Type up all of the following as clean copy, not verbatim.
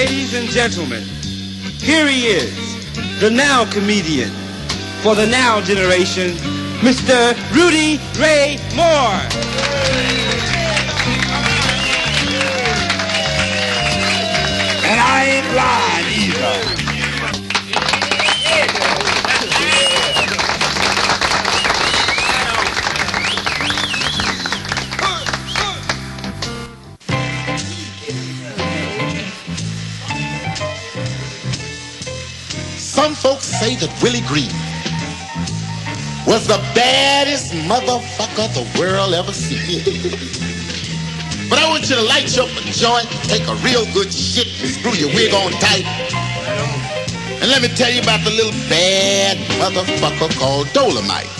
Ladies and gentlemen, here he is, the now comedian for the now generation, Mr. Rudy Ray Moore. And I ain't blind either. Some folks say that Willie Green was the baddest motherfucker the world ever seen. But I want you to light you up a joint, take a real good shit, and screw your wig on tight. And let me tell you about the little bad motherfucker called Dolemite.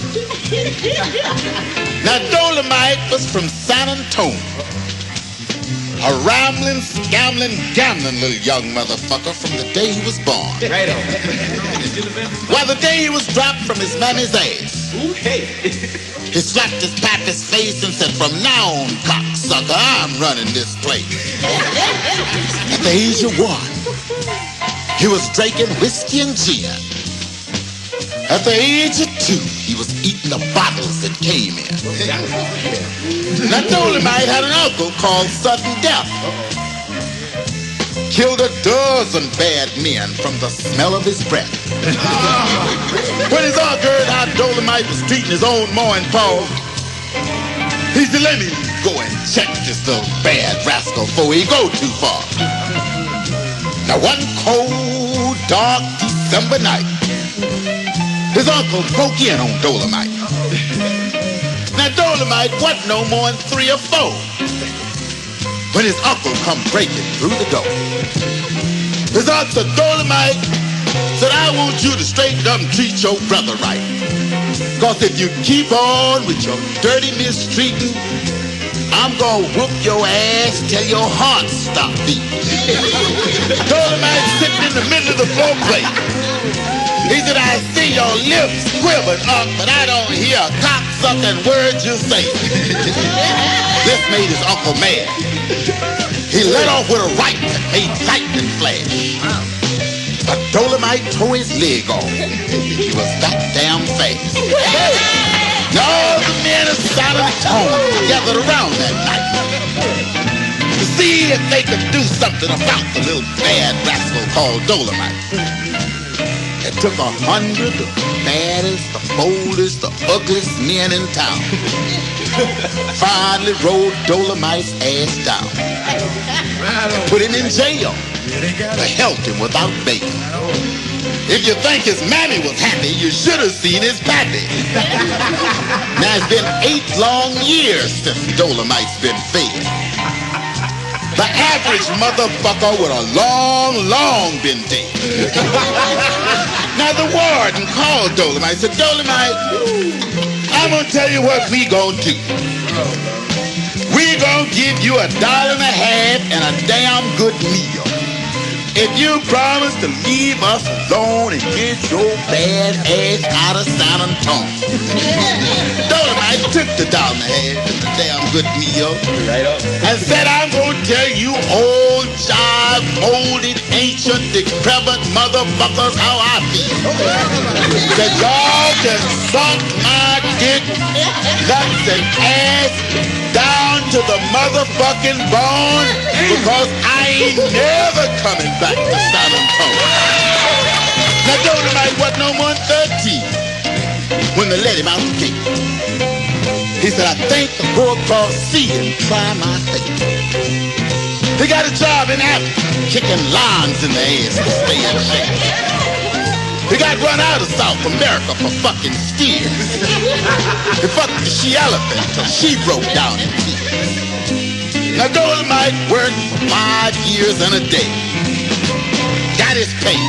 Now, Dolemite was from San Antonio. A rambling, scambling, gambling little young motherfucker from the day he was born. Right on. Well, the day he was dropped from his mammy's ass. Okay. He slapped his pappy's face and said, "From now on, cocksucker, I'm running this place." At the age of 1, he was drinking whiskey and gin. At the age of 2, he was eating the bottles that came in. Now, Dolemite had an uncle called Sudden Death. Killed a dozen bad men from the smell of his breath. When his uncle heard how Dolemite was treating his own ma and pa, he said, "Let me go and check this little bad rascal before he go too far." Now, one cold, dark December night, his uncle broke in on Dolemite. Now, Dolemite wasn't no more than 3 or 4 when his uncle come breaking through the door. His uncle said, "Dolemite," said, "I want you to straighten up and treat your brother right. Because if you keep on with your dirty mistreating, I'm gonna whoop your ass till your heart stop beating." Dolemite sitting in the middle of the floor plate. He said, "I see your lips quivering up, but I don't hear a cocksucking word you say." This made his uncle mad. He let off with a right that made lightning flash. But Dolemite tore his leg off. He was that damn fast. Now all the men of San Antonio gathered around that night to see if they could do something about the little bad rascal called Dolemite. It took 100 of the baddest, the boldest, the ugliest men in town. Finally rolled Dolemite's ass down and put him in jail. They held him without bail. If you think his mammy was happy, you should have seen his pappy. Now it's been 8 long years since Dolemite's been fed. The average motherfucker would have long been dead. Now the warden called Dolemite and said, "Dolemite, I'm gonna tell you what we gonna do. We gonna give you $1.50 and a damn good meal if you promise to leave us alone and get your bad ass out of San Antonio." Dolemite took the $1.50 and the damn good meal and said, "I'm gonna tell you old, jive, molded, ancient, decrepit motherfuckers how I feel. That y'all can suck my dick, nuts and ass down to the motherfucking bone because I ain't never coming back to San Antonio." Now Dolemite wasn't no more than 13 when they let him out the gate. He said, "I think I'll go across sea and try my fate." He got a job in Africa, kicking lions in the ass to stay in shape. He got run out of South America for fucking steers. He fucked the she-elephant till she broke down in tears. Now Dolemite worked for 5 years and a day. Got his pay.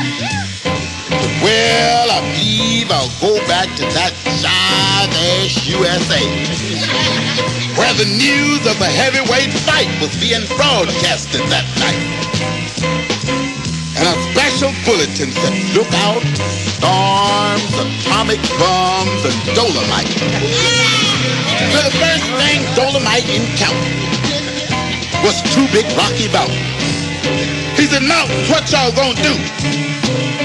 Well, I believe I'll go back to that jive-ass USA, where the news of a heavyweight fight was being broadcasted that night. And a special bulletin said, "Look out, storms, atomic bombs, and Dolemite." So the first thing Dolemite encountered was 2 big rocky mountains. He said, now, what y'all gonna do?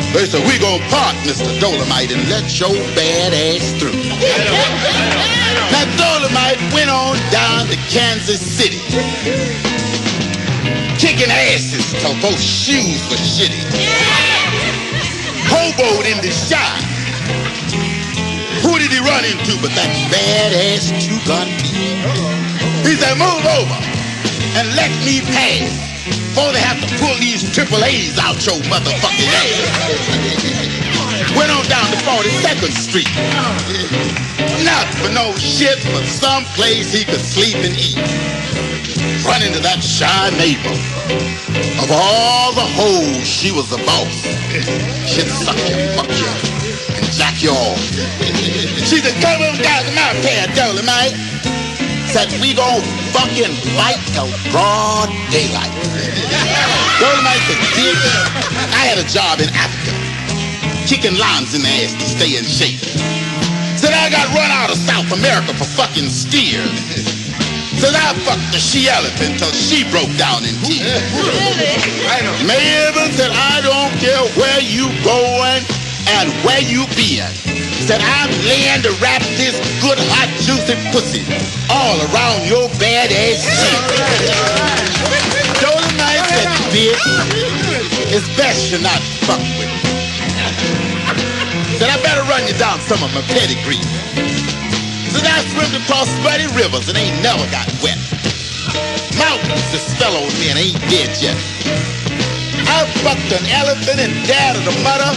They said, we gonna park, Mr. Dolemite, and let your bad ass through. Now, Dolemite went on down to Kansas City, kicking asses till both shoes were shitty. Hoboed in the shop. Who did he run into but that badass two-gun beat? He said, move over and let me pass before they have to pull these triple A's out your motherfucking ass. Went on down to 42nd Street. Not for no shit, but some place he could sleep and eat. Run into that shy neighbor. Of all the hoes, she was the boss. She'd suck you, fuck you, and jack you off. She said, come on down to my pair, Dolemite. Said, we gon' fucking fight till broad daylight. Dolemite said, bitch, I had a job in Africa, kicking limes in the ass to stay in shape. Said, I got run out of South America for fucking steers. Said, I fucked the she-elephant till she broke down in tears. Maven said, I don't care where you going and where you been. Said, I'm laying to wrap this good, hot, juicy pussy all around your bad ass shit. Dolemite said, bitch, it's best you not fuck with me. Said, I better run you down some of my pedigree. Said, I swim across muddy rivers and ain't never got wet. Mountains that fell on me and ain't dead yet. I fucked an elephant and dared the mother.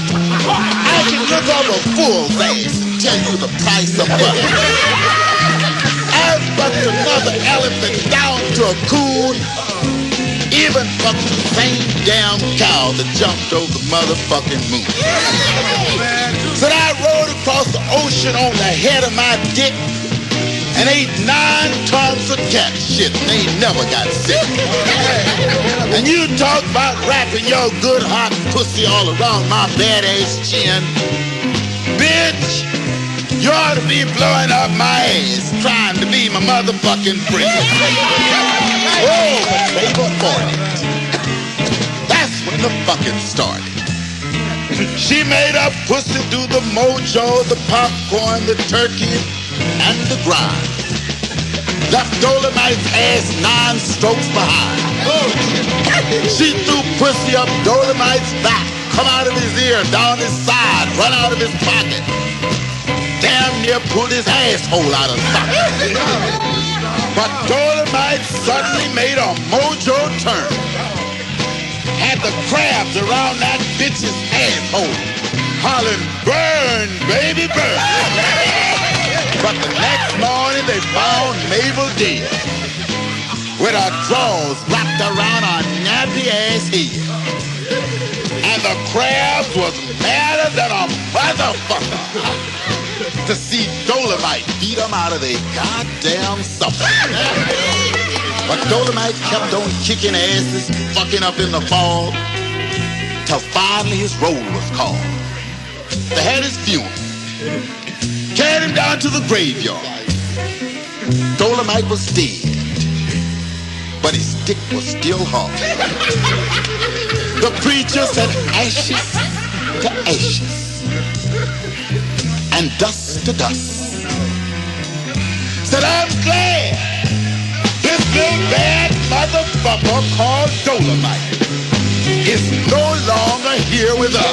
I can look up a fool's ass and tell you the price of butter. I fucked another elephant down to a coon. Even fucked the same damn cow that jumped over the motherfucking moon. Said I rode across the ocean on the head of my dick and ate 9 tons of cat shit and they never got sick. And you talk about wrapping your good hot pussy all around my badass chin. Bitch, you ought to be blowing up my ass trying to be my motherfucking friend. Oh, Flavor 40. That's when the fucking started. She made up pussy do the mojo, the popcorn, the turkey, and the grind. Left Dolemite's ass 9 strokes behind. She threw pussy up Dolemite's back, come out of his ear, down his side, run out of his pocket. Damn near pulled his asshole out of socket. But Dolemite suddenly made a mojo turn. Had the crabs around that bitch's asshole, hollering, burn, baby, burn. But the next morning they found Mabel dead, with her drawers wrapped around her nappy ass head. And the crabs was madder than a motherfucker to see Dolemite beat them out of their goddamn supper. But Dolemite kept on kicking asses, fucking up in the fall, till finally his roll was called. They had his funeral, carried him down to the graveyard. Dolemite was dead, but his dick was still hard. The preacher said ashes to ashes, and dust to dust. Said, I'm glad this little bad motherfucker called Dolemite is no longer here with us.